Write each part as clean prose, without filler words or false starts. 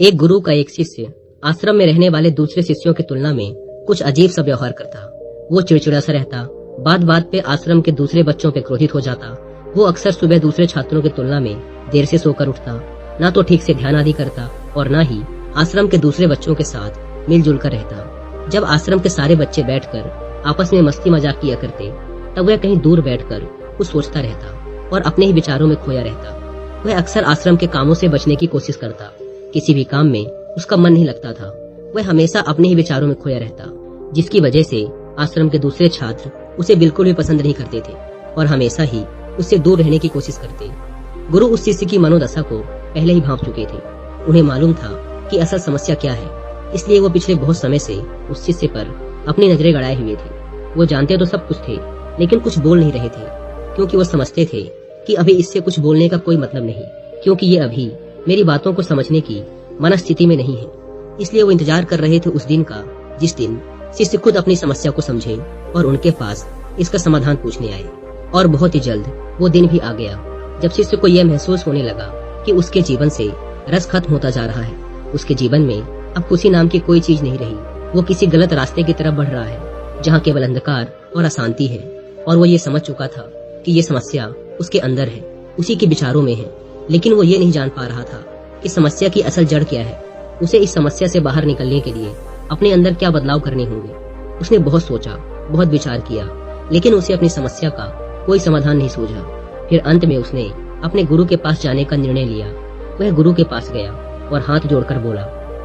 एक गुरु का एक शिष्य आश्रम में रहने वाले दूसरे शिष्यों की तुलना में कुछ अजीब सा व्यवहार करता। वो चिड़चिड़ा सा रहता, बात बात पे आश्रम के दूसरे बच्चों पे क्रोधित हो जाता। वो अक्सर सुबह दूसरे छात्रों की तुलना में देर से सोकर उठता, ना तो ठीक से ध्यान आदि करता और ना ही आश्रम के दूसरे बच्चों के साथ मिलजुल कर रहता। जब आश्रम के सारे बच्चे बैठकर आपस में मस्ती मजाक किया करते, तब वह कहीं दूर बैठकर कुछ सोचता रहता और अपने ही विचारों में खोया रहता। वह अक्सर आश्रम के कामों से बचने की कोशिश करता। किसी भी काम में उसका मन नहीं लगता था। वह हमेशा अपने ही विचारों में खोया रहता, जिसकी वजह से आश्रम के दूसरे छात्र उसे बिल्कुल भी पसंद नहीं करते थे और हमेशा ही उससे दूर रहने की कोशिश करते। गुरु उस शिष्य की मनोदशा को पहले ही भांप चुके थे। उन्हें मालूम था कि असल समस्या क्या है, इसलिए वो पिछले बहुत समय से उस शिष्य पर अपनी नजरें गड़ाए हुए थे। वो जानते तो सब कुछ थे, लेकिन कुछ बोल नहीं रहे थे, क्योंकि वो समझते थे कि अभी इससे कुछ बोलने का कोई मतलब नहीं, क्योंकि ये अभी मेरी बातों को समझने की मनस्थिति में नहीं है। इसलिए वो इंतजार कर रहे थे उस दिन का, जिस दिन शिष्य खुद अपनी समस्या को समझे और उनके पास इसका समाधान पूछने आए। और बहुत ही जल्द वो दिन भी आ गया, जब शिष्य को यह महसूस होने लगा कि उसके जीवन से रस खत्म होता जा रहा है। उसके जीवन में अब खुशी नाम की कोई चीज नहीं रही। वो किसी गलत रास्ते की तरफ बढ़ रहा है, जहाँ केवल अंधकार और अशांति है। और वो ये समझ चुका था कि ये समस्या उसके अंदर है, उसी के विचारों में है, लेकिन वो ये नहीं जान पा रहा था कि समस्या की असल जड़ क्या है। उसे इस समस्या से बाहर निकलने के लिए अपने अंदर क्या बदलाव करने होंगे। उसने बहुत सोचा, बहुत विचार किया, लेकिन उसे अपनी समस्या का कोई समाधान नहीं सूझा। फिर अंत में उसने अपने गुरु के पास जाने का निर्णय लिया। वह गुरु के पास गया और हाथ जोड़कर बोला,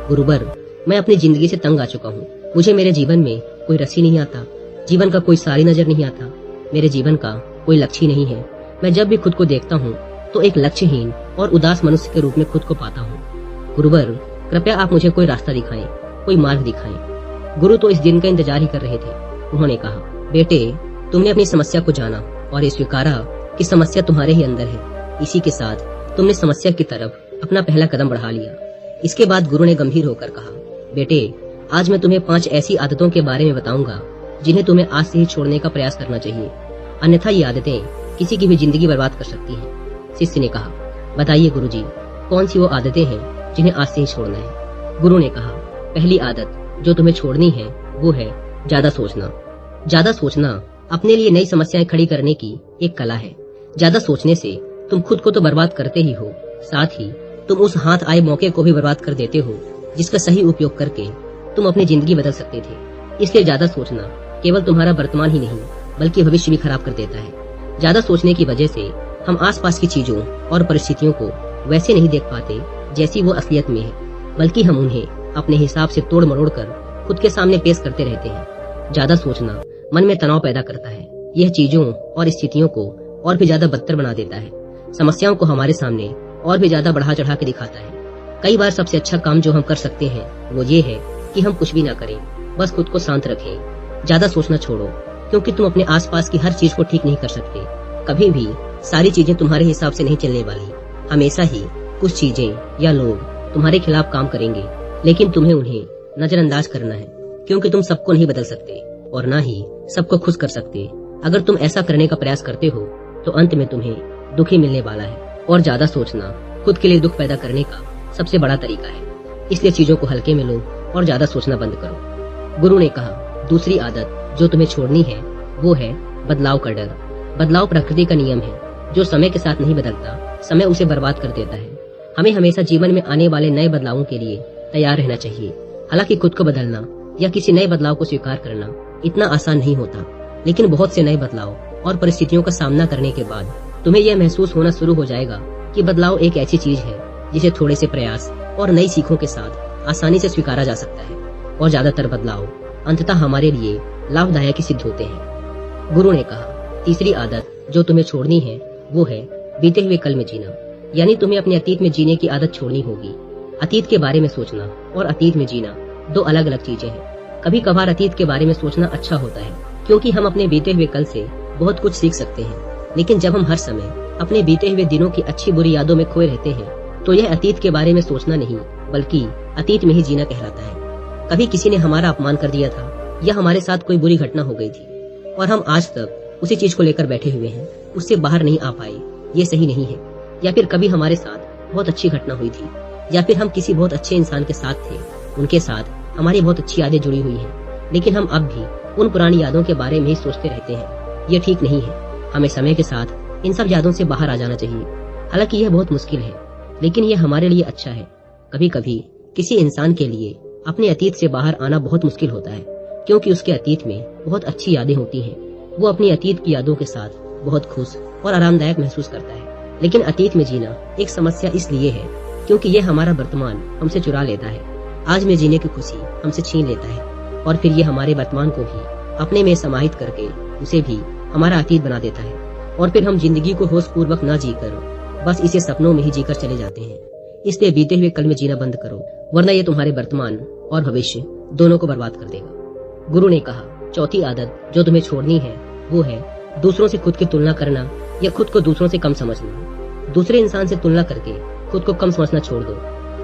गुरुवर, मैं अपनी जिंदगी से तंग आ चुका हूँ। मुझे मेरे जीवन में कोई रस ही नहीं आता, जीवन का कोई सार ही नजर नहीं आता, मेरे जीवन का कोई लक्ष्य ही नहीं है। मैं जब भी खुद को देखता हूँ तो एक लक्ष्यहीन और उदास मनुष्य के रूप में खुद को पाता हूँ। गुरुवर, कृपया आप मुझे कोई रास्ता दिखाएं, कोई मार्ग दिखाएं। गुरु तो इस दिन का इंतजार ही कर रहे थे। उन्होंने कहा, बेटे, तुमने अपनी समस्या को जाना और ये स्वीकारा कि समस्या तुम्हारे ही अंदर है। इसी के साथ तुमने समस्या की तरफ अपना पहला कदम बढ़ा लिया। इसके बाद गुरु ने गंभीर होकर कहा, बेटे, आज मैं तुम्हें 5 ऐसी आदतों के बारे में बताऊंगा जिन्हें तुम्हें आज से ही छोड़ने का प्रयास करना चाहिए, अन्यथा ये आदतें किसी की भी जिंदगी बर्बाद कर सकती हैं। शिष्य ने कहा, बताइए गुरुजी, कौन सी वो आदतें हैं जिन्हें आज से ही छोड़ना है। गुरु ने कहा, पहली आदत जो तुम्हें छोड़नी है वो है ज्यादा सोचना। ज्यादा सोचना अपने लिए नई समस्याएं खड़ी करने की एक कला है। ज्यादा सोचने से तुम खुद को तो बर्बाद करते ही हो, साथ ही तुम उस हाथ आए मौके को भी बर्बाद कर देते हो जिसका सही उपयोग करके तुम अपनी जिंदगी बदल सकते थे। इसलिए ज्यादा सोचना केवल तुम्हारा वर्तमान ही नहीं बल्कि भविष्य भी खराब कर देता है। ज्यादा सोचने की वजह से हम आसपास की चीजों और परिस्थितियों को वैसे नहीं देख पाते जैसी वो असलियत में है, बल्कि हम उन्हें अपने हिसाब से तोड़ मरोड़ कर खुद के सामने पेश करते रहते हैं। ज्यादा सोचना मन में तनाव पैदा करता है। यह चीजों और स्थितियों को और भी ज्यादा बदतर बना देता है, समस्याओं को हमारे सामने और भी ज्यादा बढ़ा चढ़ा के दिखाता है। कई बार सबसे अच्छा काम जो हम कर सकते हैं वो ये है कि हम कुछ भी ना करें, बस खुद को शांत रखें। ज्यादा सोचना छोड़ो, क्योंकि तुम अपने आसपास की हर चीज को ठीक नहीं कर सकते। कभी भी सारी चीजें तुम्हारे हिसाब से नहीं चलने वाली। हमेशा ही कुछ चीजें या लोग तुम्हारे खिलाफ काम करेंगे, लेकिन तुम्हें उन्हें नजरअंदाज करना है, क्योंकि तुम सबको नहीं बदल सकते और ना ही सबको खुश कर सकते। अगर तुम ऐसा करने का प्रयास करते हो तो अंत में तुम्हें दुख ही मिलने वाला है। और ज्यादा सोचना खुद के लिए दुख पैदा करने का सबसे बड़ा तरीका है। इसलिए चीजों को हल्के में लो और ज्यादा सोचना बंद करो। गुरु ने कहा, दूसरी आदत जो तुम्हें छोड़नी है वो है बदलाव का डर। बदलाव प्रकृति का नियम है, जो समय के साथ नहीं बदलता, समय उसे बर्बाद कर देता है। हमें हमेशा जीवन में आने वाले नए बदलावों के लिए तैयार रहना चाहिए। हालांकि खुद को बदलना या किसी नए बदलाव को स्वीकार करना इतना आसान नहीं होता, लेकिन बहुत से नए बदलाव और परिस्थितियों का सामना करने के बाद तुम्हें यह महसूस होना शुरू हो जाएगा कि बदलाव एक ऐसी चीज है जिसे थोड़े से प्रयास और नई सीखों के साथ आसानी से स्वीकारा जा सकता है। और ज्यादातर बदलाव अंततः हमारे लिए लाभदायक ही सिद्ध होते हैं। गुरु ने कहा, तीसरी आदत जो तुम्हें छोड़नी है वो है बीते हुए कल में जीना। यानी तुम्हें अपने अतीत में जीने की आदत छोड़नी होगी। अतीत के बारे में सोचना और अतीत में जीना दो अलग अलग चीजें हैं। कभी कभार अतीत के बारे में सोचना अच्छा होता है, क्योंकि हम अपने बीते हुए कल से बहुत कुछ सीख सकते हैं। लेकिन जब हम हर समय अपने बीते हुए दिनों की अच्छी बुरी यादों में खोए रहते हैं तो यह अतीत के बारे में सोचना नहीं बल्कि अतीत में ही जीना कहलाता है। कभी किसी ने हमारा अपमान कर दिया था या हमारे साथ कोई बुरी घटना हो गई थी और हम आज तक उसी चीज को लेकर बैठे हुए हैं, उससे बाहर नहीं आ पाए, ये सही नहीं है। या फिर कभी हमारे साथ बहुत अच्छी घटना हुई थी या फिर हम किसी बहुत अच्छे इंसान के साथ थे, उनके साथ हमारी बहुत अच्छी यादें जुड़ी हुई हैं, लेकिन हम अब भी उन पुरानी यादों के बारे में ही सोचते रहते हैं। ये ठीक नहीं है। हमें समय के साथ इन सब यादों से बाहर आ जाना चाहिए। हालांकि यह बहुत मुश्किल है, लेकिन यह हमारे लिए अच्छा है। कभी कभी किसी इंसान के लिए अपने अतीत से बाहर आना बहुत मुश्किल होता है, क्योंकि उसके अतीत में बहुत अच्छी यादें होती हैं। वो अपनी अतीत की यादों के साथ बहुत खुश और आरामदायक महसूस करता है। लेकिन अतीत में जीना एक समस्या इसलिए है क्योंकि यह हमारा वर्तमान हमसे चुरा लेता है। आज में जीने की खुशी हमसे छीन लेता है और फिर ये हमारे वर्तमान को भी अपने में समाहित करके उसे भी हमारा अतीत बना देता है। और फिर हम जिंदगी को होश पूर्वक न जीकर बस इसे सपनों में ही जीकर चले जाते हैं। इसलिए बीते हुए कल में जीना बंद करो, वरना ये तुम्हारे वर्तमान और भविष्य दोनों को बर्बाद कर देगा। गुरु ने कहा, चौथी आदत जो तुम्हें छोड़नी है वो है दूसरों से खुद की तुलना करना या खुद को दूसरों से कम समझना। दूसरे इंसान से तुलना करके खुद को कम समझना छोड़ दो,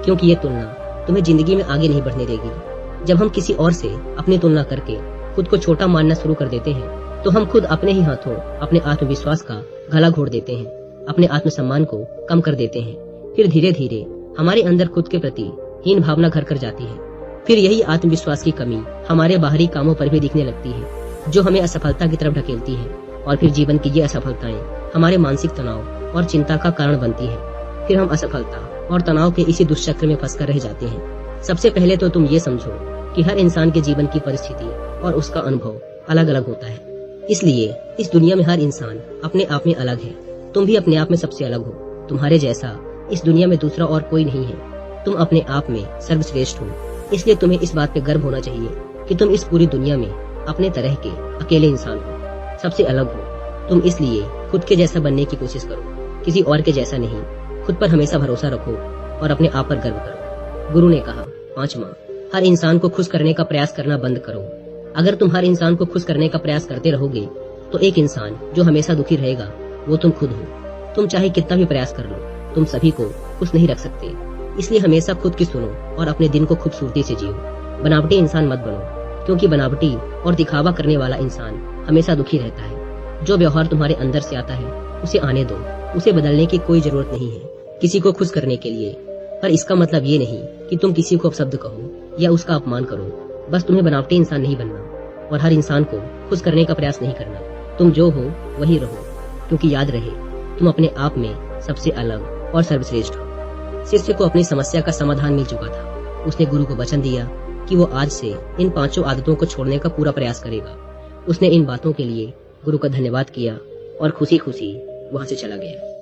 क्योंकि ये तुलना तुम्हें जिंदगी में आगे नहीं बढ़ने देगी। जब हम किसी और से अपनी तुलना करके खुद को छोटा मानना शुरू कर देते हैं तो हम खुद अपने ही हाथों अपने आत्मविश्वास का गला घोट देते हैं, अपने आत्मसम्मान को कम कर देते हैं। फिर धीरे धीरे हमारे अंदर खुद के प्रति हीन भावना घर कर जाती है। फिर यही आत्मविश्वास की कमी हमारे बाहरी कामों पर भी दिखने लगती है, जो हमें असफलता की तरफ ढकेलती है। और फिर जीवन की ये असफलताएं हमारे मानसिक तनाव और चिंता का कारण बनती है। फिर हम असफलता और तनाव के इसी दुष्चक्र में फंसकर रह जाते हैं। सबसे पहले तो तुम ये समझो कि हर इंसान के जीवन की परिस्थिति और उसका अनुभव अलग अलग होता है। इसलिए इस दुनिया में हर इंसान अपने आप में अलग है। तुम भी अपने आप में सबसे अलग हो। तुम्हारे जैसा इस दुनिया में दूसरा और कोई नहीं है। तुम अपने आप में सर्वश्रेष्ठ हो। इसलिए तुम्हें इस बात पे गर्व होना चाहिए कि तुम इस पूरी दुनिया में अपने तरह के अकेले इंसान हो, सबसे अलग हो। तुम इसलिए खुद के जैसा बनने की कोशिश करो, किसी और के जैसा नहीं। खुद पर हमेशा भरोसा रखो और अपने आप पर गर्व करो। गुरु ने कहा, 5वां, हर इंसान को खुश करने का प्रयास करना बंद करो। अगर तुम हर इंसान को खुश करने का प्रयास करते रहोगे तो एक इंसान जो हमेशा दुखी रहेगा वो तुम खुद हो। तुम चाहे कितना भी प्रयास कर लो, तुम सभी को खुश नहीं रख सकते। इसलिए हमेशा खुद की सुनो और अपने दिन को खूबसूरती से जियो। बनावटी इंसान मत बनो, क्योंकि बनावटी और दिखावा करने वाला इंसान हमेशा दुखी रहता है। जो व्यवहार तुम्हारे अंदर से आता है उसे आने दो, उसे बदलने की कोई जरूरत नहीं है किसी को खुश करने के लिए। पर इसका मतलब ये नहीं कि तुम किसी को अपशब्द कहो या उसका अपमान करो। बस तुम्हें बनावटी इंसान नहीं बनना और हर इंसान को खुश करने का प्रयास नहीं करना। तुम जो हो वही रहो, क्योंकि याद रहे तुम अपने आप में सबसे अलग और सर्वश्रेष्ठ हो। शिष्य को अपनी समस्या का समाधान मिल चुका था। उसने गुरु को वचन दिया कि वो आज से इन 5 आदतों को छोड़ने का पूरा प्रयास करेगा। उसने इन बातों के लिए गुरु का धन्यवाद किया और खुशी खुशी वहां से चला गया।